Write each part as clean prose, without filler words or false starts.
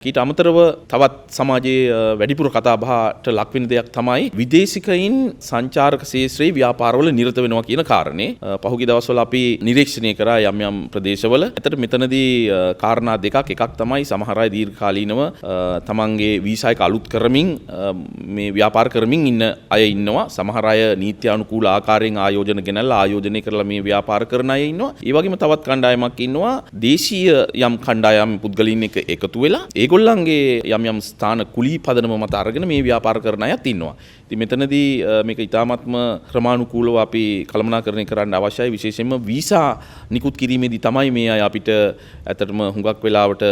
ඊට අමතරව තවත් සමාජයේ වැඩිපුර කතාබහට ලක් වෙන දෙයක් තමයි විදේශිකයින් සංචාරක ශාස්ත්‍රයේ ව්‍යාපාරවල නිරත වෙනවා කියන කාරණේ. පහුගිය දවස්වල අපි නිරීක්ෂණය කරා යම් ප්‍රදේශවල. ඇත්තට මෙතනදී කාරණා දෙකක්. එකක් තමයි සමහර අය දීර්ඝකාලීනව තමන්ගේ වීසා එක අලුත් කරමින් මේ ව්‍යාපාර කරමින් ඉන්න අය ඉන්නවා. සමහර අය නීත්‍යානුකූල ආකාරයෙන් ආයෝජන ගෙනල්ලා ආයෝජනය කරලා මේ ව්‍යාපාර කරන අය ඉන්නවා. ඒ වගේම තවත් කණ්ඩායමක් ඉන්නවා දේශීය යම් කණ්ඩායම් පුද්ගලයින් එක්ක එකතු වෙලා ඒගොල්ලන්ගේ යම් ස්ථාන කුලී පදනම මත අරගෙන මේ ව්‍යාපාර කරන අයත් ඉන්නවා. ඉතින් මෙතනදී මේක ඉතාමත්ම ක්‍රමානුකූලව අපි කළමනාකරණය කරන්න අවශ්‍යයි. විශේෂයෙන්ම වීසා නිකුත් කිරීමේදී තමයි මේ අය අපිට ඇත්තටම හුඟක් වෙලාවට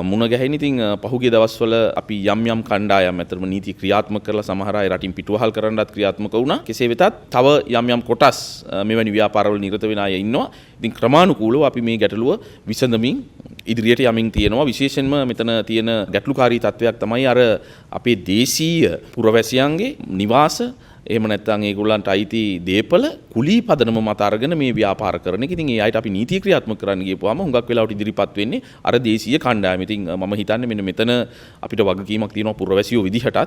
මුණ ගැහෙන. ඉතින් පහුගිය දවස්වල අපි යම් කණ්ඩායම් ඇත්තටම නීති ක්‍රියාත්මක කරලා සමහර අය රටින් පිටුවහල් කරන්නත් ක්‍රියාත්මක වුණා. කෙසේ වෙතත් තව යම් කොටස් මෙවැනි ව්‍යාපාරවල නිරත වෙන අය ඉන්නවා. ඉතින් ක්‍රමානුකූලව අපි මේ ගැටලුව විසඳමින් ඉදිරියට යමින් තියෙනවා. විශේෂයෙන්ම මෙතන තියෙන ගැටලුකාරී තත්වයක් තමයි අර අපේ දේශීය පුරවැසියන්ගේ නිවාස එහෙම නැත්නම් ඒගොල්ලන්ට අයිති දේපල කුලී පදනම මත අරගෙන මේ ව්‍යාපාර කරන එක. ඉතින් ඒ අයට අපි නීතිය ක්‍රියාත්මක කරන්න ගියපුවාම හුඟක් වෙලාවට ඉදිරිපත් වෙන්නේ අර දේශීය කණ්ඩායම. ඉතින් මම හිතන්නේ මෙන්න මෙතන අපිට වගකීමක් තියෙනවා පුරවැසියෝ විදිහටත්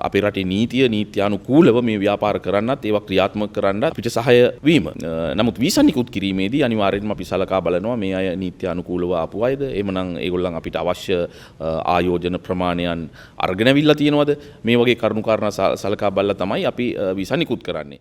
අපේ රටේ නීත්‍යානුකූලව මේ ව්‍යාපාර කරන්නත් ඒවා ක්‍රියාත්මක කරන්නත් අපිට සහාය වීම. නමුත් වීසා නිකුත් කිරීමේදී අනිවාර්යයෙන්ම අපි සලකා බලනවා මේ අය නීත්‍යානුකූලව ආපු අයද එහෙමනම් ඒගොල්ලන් අපිට අවශ්‍ය ආයෝජන ප්‍රමාණයන් අරගෙනවිල්ලා තියෙනවද මේ වගේ කරුණු කාරණා සලකා බලලා තමයි අපි වීසා නිකුත් කරන්නේ.